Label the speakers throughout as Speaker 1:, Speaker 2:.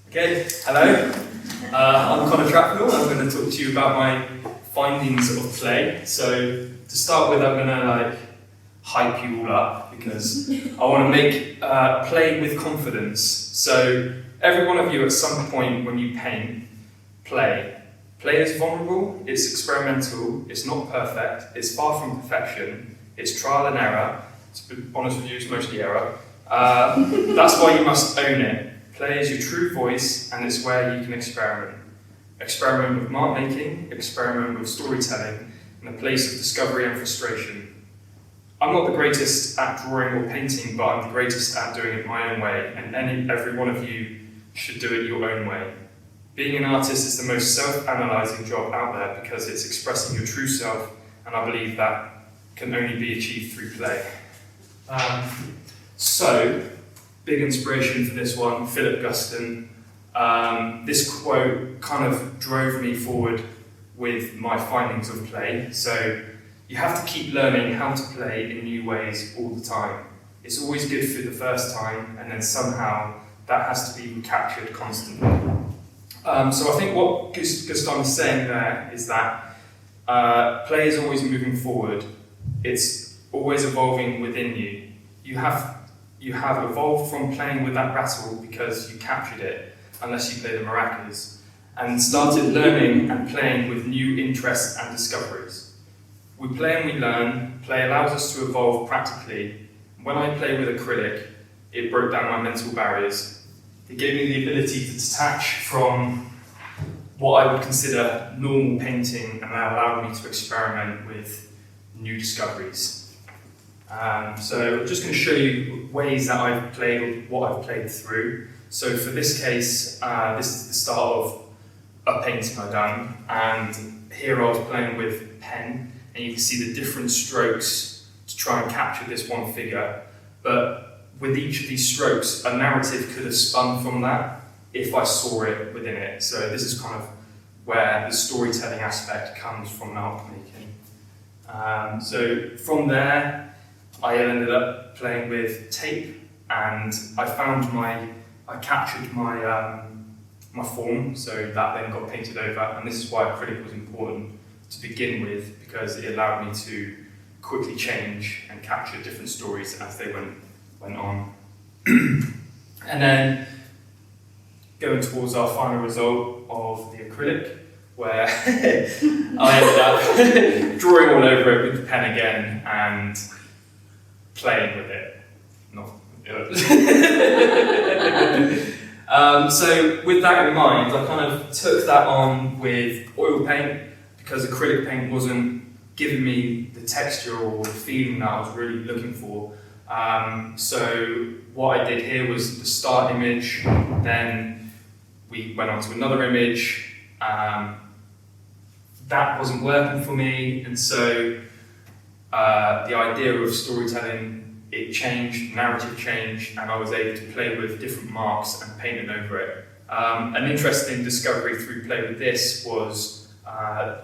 Speaker 1: Okay, hello. I'm Conor Trapnell. I'm going to talk to you about my findings of play. So to start with, I'm going to hype you all up because I want to make play with confidence. So every one of you at some point when you paint, play is vulnerable, it's experimental, it's not perfect, it's far from perfection, it's trial and error. To be honest with you, it's mostly error. That's why you must own it. Play is your true voice, and it's where you can experiment. Experiment with mark making, experiment with storytelling, in a place of discovery and frustration. I'm not the greatest at drawing or painting, but I'm the greatest at doing it my own way, and every one of you should do it your own way. Being an artist is the most self-analysing job out there because it's expressing your true self, and I believe that can only be achieved through play. So, big inspiration for this one, Philip Guston. This quote kind of drove me forward with my findings of play. So, you have to keep learning how to play in new ways all the time. It's always good for the first time, and then somehow that has to be recaptured constantly. So I think what Guston is saying there is that play is always moving forward. It's always evolving within you. You have evolved from playing with that rattle because you captured it, unless you play the maracas, and started learning and playing with new interests and discoveries. We play and we learn. Play allows us to evolve practically. When I play with acrylic, it broke down my mental barriers. It gave me the ability to detach from what I would consider normal painting, and that allowed me to experiment with new discoveries. So I'm just going to show you ways that I've played, or what I've played through. So for this case, this is the start of a painting I've done, and here I was playing with pen, and you can see the different strokes to try and capture this one figure. But with each of these strokes, a narrative could have spun from that if I saw it within it. So this is kind of where the storytelling aspect comes from mark making. So from there, I ended up playing with tape, and I captured my my form, so that then got painted over, and this is why acrylic was important to begin with, because it allowed me to quickly change and capture different stories as they went on. And then going towards our final result of the acrylic, where I ended up drawing all over it with the pen again and playing with it. So with that in mind, I kind of took that on with oil paint, because acrylic paint wasn't giving me the texture or the feeling that I was really looking for. So what I did here was the start image, then we went on to another image. That wasn't working for me, and so the idea of storytelling, it changed, narrative changed, and I was able to play with different marks and painting over it. An interesting discovery through play with this was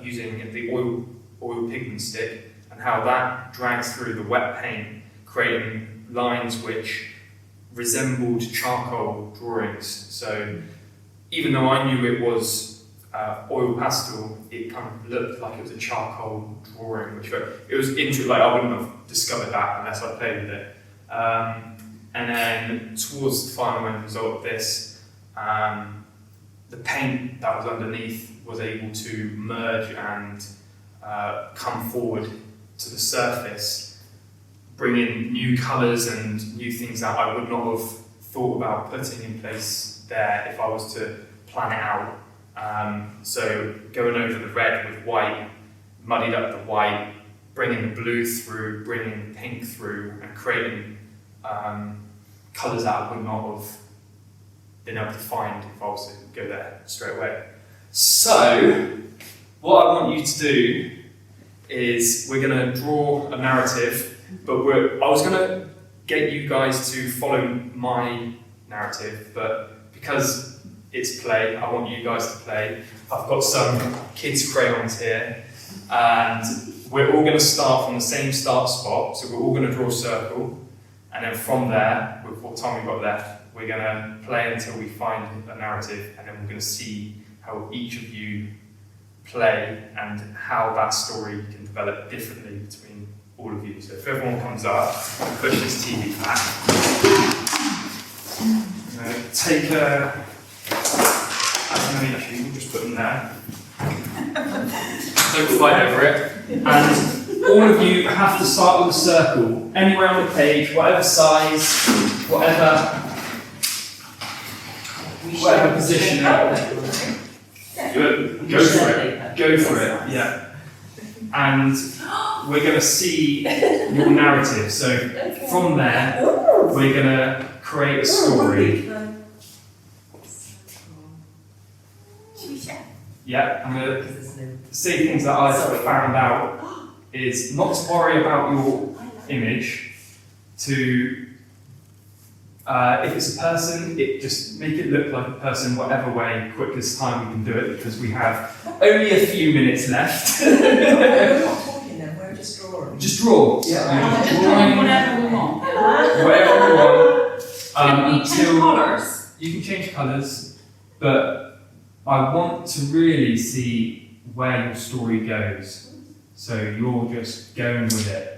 Speaker 1: using the oil pigment stick, and how that dragged through the wet paint, creating lines which resembled charcoal drawings. So even though I knew it was oil pastel, it kind of looked like it was a charcoal drawing, which it was interesting. I wouldn't have discovered that unless I played with it. And then towards the final end result of this, the paint that was underneath was able to merge and come forward to the surface, bring in new colours and new things that I would not have thought about putting in place there if I was to plan it out. So going over the red with white, muddied up the white, bringing the blue through, bringing the pink through, and creating colours that I would not have been able to find if I was to go there straight away. So what I want you to do is we're going to draw a narrative, but I was going to get you guys to follow my narrative, but because it's play, I want you guys to play. I've got some kids' crayons here, and we're all going to start from the same start spot, so we're all going to draw a circle, and then from there, with what time we've got left, we're going to play until we find a narrative, and then we're going to see how each of you play and how that story can develop differently between all of you. So if everyone comes up, push this TV back. Take a... we'll just put them there. Don't fight over it. And all of you have to start with a circle, anywhere on the page, whatever size, whatever position. Good. Go for it. Go for it. Yeah. And we're going to see your narrative. So from there, we're going to create a story. Yeah, I'm going to say things that I've found out is not to worry about your image, to if it's a person, just make it look like a person whatever way, quickest time we can do it, because we have only a few minutes left.
Speaker 2: We're not talking then, we're just drawing.
Speaker 1: Just draw.
Speaker 3: Yeah. Just drawing whatever we want.
Speaker 1: Whatever we want.
Speaker 3: Can we change colours?
Speaker 1: You can change colours, but I want to really see where your story goes. So you're just going with it.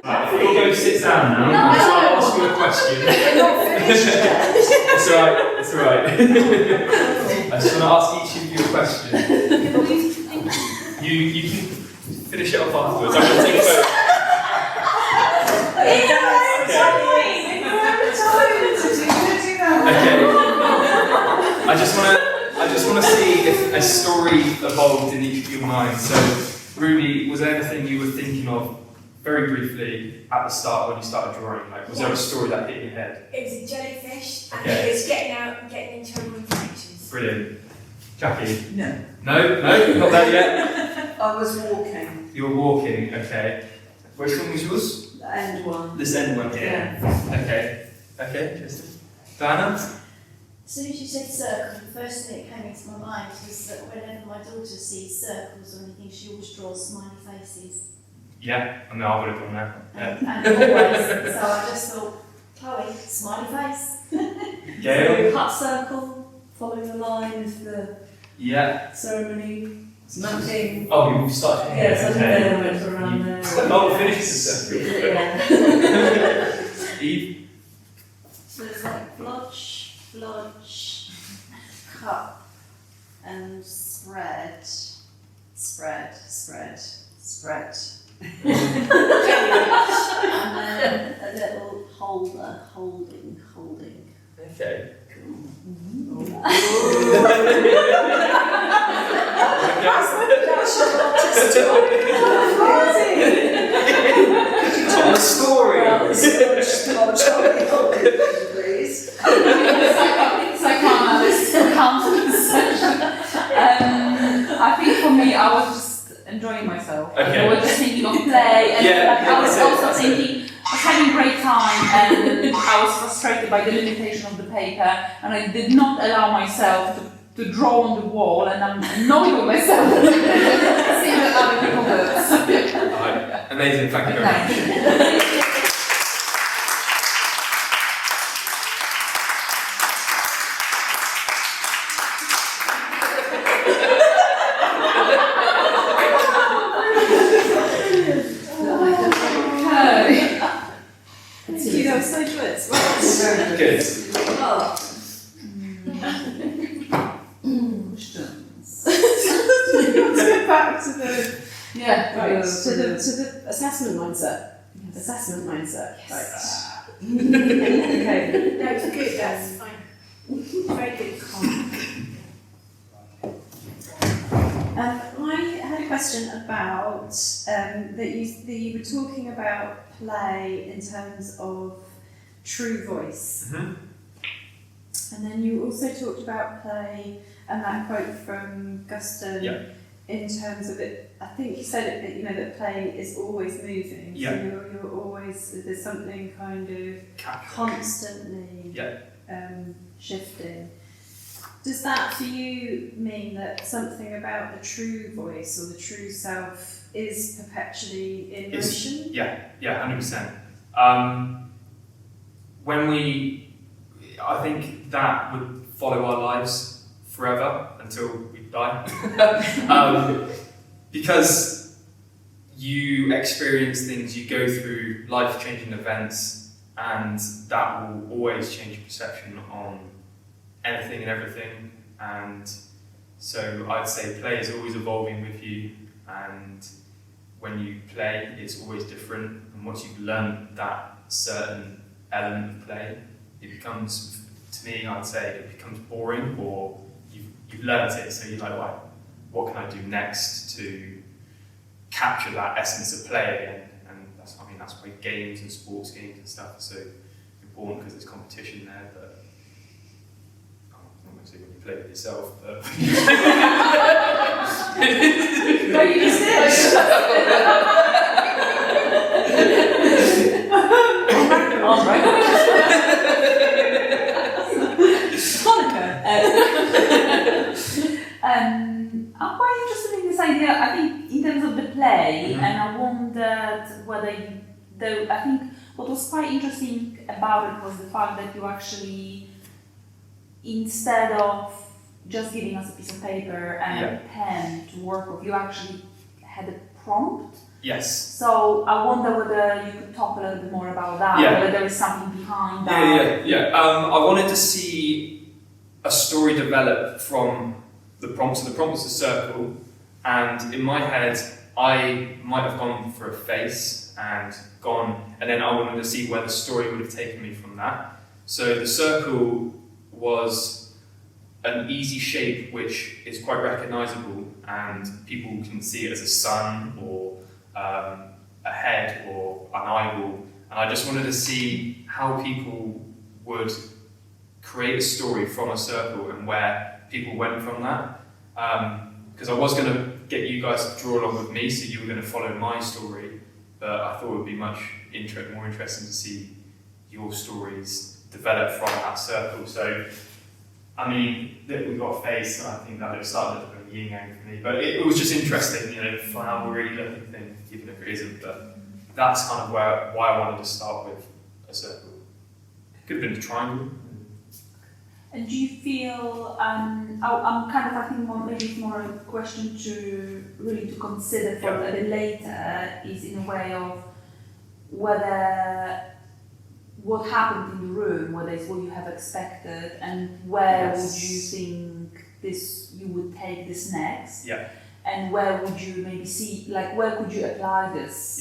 Speaker 1: If you'll go sit down now, I'm going to ask you a question. It's alright, it's alright. I just want to ask each of you a question. You can finish it off afterwards. I'm going to take a photo. Okay. I just want to see if a story evolved in each of your minds. So, Ruby, was there anything you were thinking of very briefly at the start when you started drawing? Like, was there a story that hit your head?
Speaker 4: It was a jellyfish, and
Speaker 1: Okay.
Speaker 4: it was getting out and getting into everyone's connections.
Speaker 1: Brilliant. Jackie?
Speaker 2: No.
Speaker 1: No, not there yet?
Speaker 2: I was walking.
Speaker 1: You were walking, okay. Which one was yours?
Speaker 2: The end one.
Speaker 1: This end one here.
Speaker 2: Yeah.
Speaker 1: Okay, interesting. Diana?
Speaker 5: As soon as you said circle, the first thing that came into my mind was that whenever my daughter sees circles or anything, she always draws smiley faces.
Speaker 1: Yeah, I know I would have done that. Yeah.
Speaker 5: And always, so I just thought, Chloe, smiley face.
Speaker 1: Gail?
Speaker 6: Cut circle, following the line of the
Speaker 1: Yeah.
Speaker 6: ceremony, mapping.
Speaker 1: Oh, you started here.
Speaker 6: Yeah, so
Speaker 1: Okay.
Speaker 6: then I went around there.
Speaker 1: Not finished the circle.
Speaker 6: Yeah.
Speaker 1: Eve?
Speaker 6: So it's like blotch, cup, and spread. And then a little holder, holding.
Speaker 1: Okay. Tell the story.
Speaker 2: Please.
Speaker 3: Psychoanalyst counselors session. I think for me, I was just enjoying myself.
Speaker 1: Okay.
Speaker 3: I was just thinking of play, and
Speaker 1: Yeah,
Speaker 3: I was
Speaker 1: that's it,
Speaker 3: also
Speaker 1: that's
Speaker 3: thinking, I was having a great time, and I was frustrated by the limitation of the paper, and I did not allow myself to draw on the wall, and I'm annoyed with myself. Seeing that other people do it.
Speaker 1: Alright, amazing, thank you very much.
Speaker 6: That was so good.
Speaker 1: Good.
Speaker 6: Let's go back to the
Speaker 3: Yeah.
Speaker 6: to the assessment mindset. Assessment mindset. Right. Okay.
Speaker 4: No, it's good, that's fine. Very good.
Speaker 6: I had a question about that you were talking about play in terms of true voice, and then you also talked about play and that quote from Guston in terms of it. I think you said it, that play is always moving.
Speaker 1: Yeah.
Speaker 6: So you're always, there's something kind of constantly shifting. Does that for you mean that something about the true voice or the true self is perpetually in motion?
Speaker 1: Yeah, 100%. I think that would follow our lives forever until we die. Because you experience things, you go through life-changing events, and that will always change your perception on anything and everything. And so I'd say play is always evolving with you, and when you play, it's always different. And once you've learned that certain element of play, it becomes, to me, I'd say it becomes boring, or you've learnt it, so you're like, right, what can I do next to capture that essence of play again? And that's why games and sports games and stuff are so important, because there's competition there. But I'm not going to say when you play with yourself, but
Speaker 3: No, you just did. All right. I'm quite interested in this idea. I think in terms of the play, and I wondered whether I think what was quite interesting about it was the fact that you actually, instead of just giving us a piece of paper and a pen to work with, you actually had a prompt.
Speaker 1: yes.
Speaker 3: So I wonder whether you could talk a little bit more about that, whether there is something behind that.
Speaker 1: Yeah. I wanted to see a story develop from the prompt. So the prompt was a circle, and in my head, I might have gone for a face and then I wanted to see where the story would have taken me from that. So the circle was an easy shape which is quite recognisable, and people can see it as a sun or a head or an eyeball. And I just wanted to see how people would create a story from a circle and where people went from that. Because I was going to get you guys to draw along with me, so you were going to follow my story, but I thought it would be much more interesting to see your stories develop from that circle. So, I mean, we've got a face, and I think that it started as a bit of yin yang for me, but it was just interesting, flowery looking thing, even if it isn't, but that's kind of why I wanted to start with a circle. Could have been a triangle.
Speaker 3: And do you feel, I'm kind of, I think maybe it's more a question to really to consider for a bit later, is in a way of whether what happened in the room, whether it's what you have expected, and where would you think you would take this next?
Speaker 1: Yeah.
Speaker 3: And where would you maybe see, like where could you apply this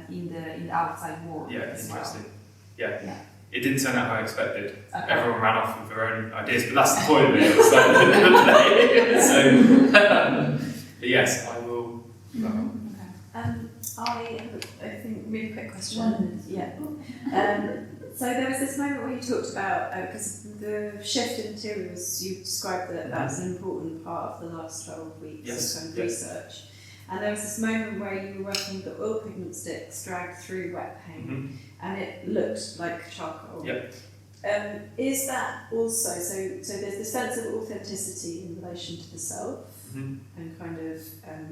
Speaker 3: in the outside world?
Speaker 1: Yeah,
Speaker 3: as
Speaker 1: interesting.
Speaker 3: well?
Speaker 1: Yeah. It didn't turn out how I expected.
Speaker 3: Okay.
Speaker 1: Everyone ran off with their own ideas, but that's the point of it. It was like the play. So, but yes, I will.
Speaker 6: I think really quick question. So there was this moment where you talked about, because the shift in materials, you described that was an important part of the last 12 weeks of research. And there was this moment where you were working with the oil pigment sticks dragged through wet paint, and it looked like charcoal.
Speaker 1: Yep.
Speaker 6: Is that also, so there's the sense of authenticity in relation to the self and kind of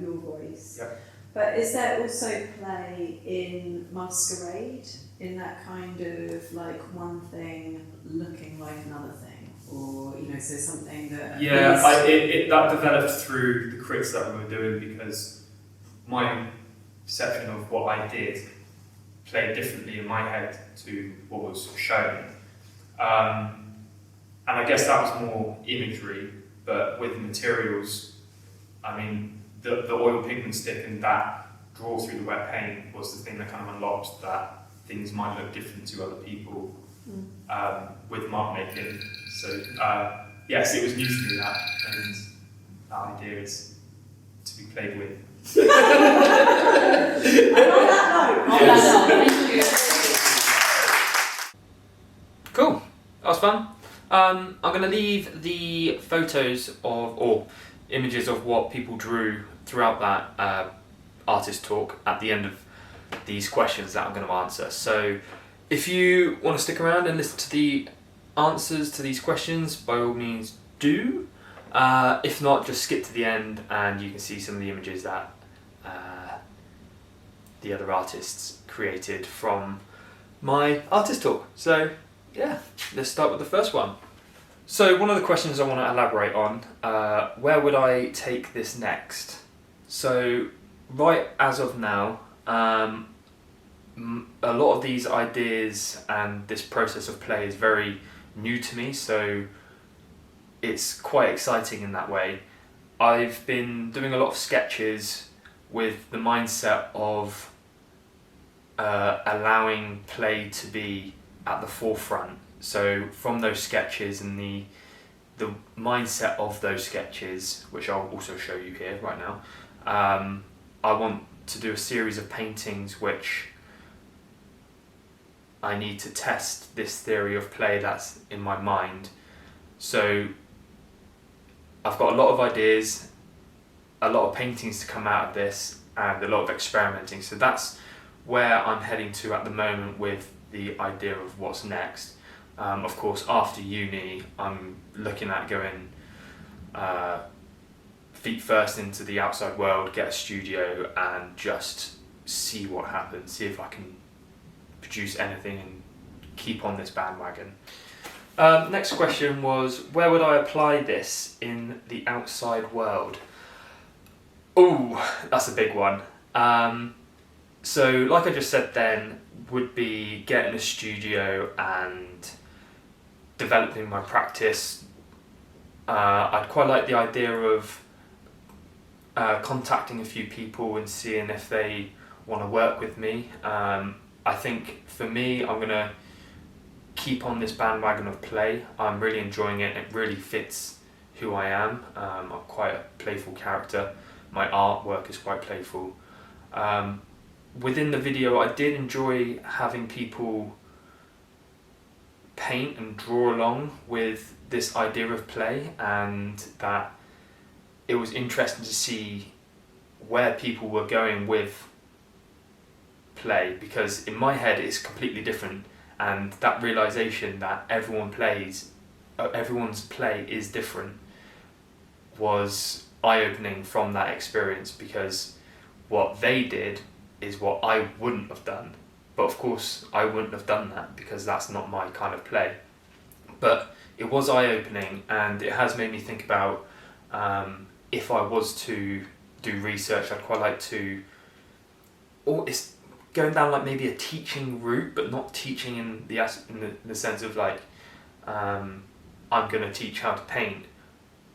Speaker 6: your voice.
Speaker 1: Yep.
Speaker 6: But is there also play in masquerade, in that kind of like one thing looking like another thing, or so something that
Speaker 1: that developed through the crits that we were doing, because my perception of what I did played differently in my head to what was shown, and I guess that was more imagery. But with materials, I mean, the oil pigment stick and that draw through the wet paint was the thing that kind of unlocked that things might look different to other people with mark making. So yes, it was new to me, that, and that idea is to be played with.
Speaker 2: And on that note,
Speaker 3: Thank you.
Speaker 7: Cool, that was fun. I'm going to leave the photos or images of what people drew throughout that artist talk at the end of these questions that I'm going to answer. So if you want to stick around and listen to the answers to these questions, by all means do. If not, just skip to the end and you can see some of the images that the other artists created from my artist talk. So yeah, let's start with the first one. So one of the questions I want to elaborate on, where would I take this next? So right as of now, a lot of these ideas and this process of play is very new to me, so it's quite exciting in that way. I've been doing a lot of sketches with the mindset of allowing play to be at the forefront. So from those sketches and the mindset of those sketches, which I'll also show you here right now, I want to do a series of paintings which I need to test this theory of play that's in my mind. So I've got a lot of ideas, a lot of paintings to come out of this, and a lot of experimenting. So that's where I'm heading to at the moment with the idea of what's next. Of course, after uni, I'm looking at going feet first into the outside world, get a studio, and just see what happens, see if I can produce anything and keep on this bandwagon. Next question was, where would I apply this in the outside world? Ooh, that's a big one. So like I just said then, would be getting a studio and developing my practice. I'd quite like the idea of contacting a few people and seeing if they want to work with me. I think for me, I'm going to keep on this bandwagon of play. I'm really enjoying it. It really fits who I am. I'm quite a playful character. My artwork is quite playful. Within the video, I did enjoy having people paint and draw along with this idea of play, and that it was interesting to see where people were going with play, because in my head it's completely different, and that realization that everyone's play is different was eye-opening from that experience, because what they did is what I wouldn't have done. But of course I wouldn't have done that because that's not my kind of play. But it was eye-opening, and it has made me think about if I was to do research, I'd quite like to, or it's going down like maybe a teaching route, but not teaching in the sense of like I'm going to teach how to paint.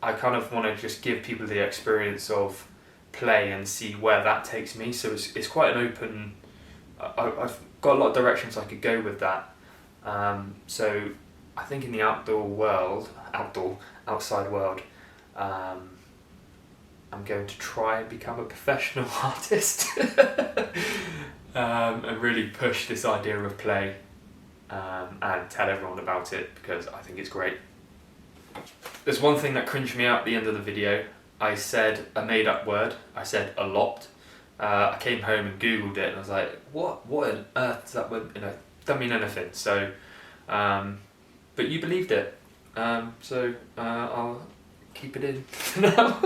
Speaker 7: I kind of want to just give people the experience of play and see where that takes me. So it's quite an open, I've got a lot of directions I could go with that. So I think in the outside world, I'm going to try and become a professional artist and really push this idea of play and tell everyone about it, because I think it's great. There's one thing that cringed me out at the end of the video. I said a made up word. I said a lot. I came home and googled it and I was like, what on earth does that word, doesn't mean anything. So but you believed it, so I'll keep it in for now.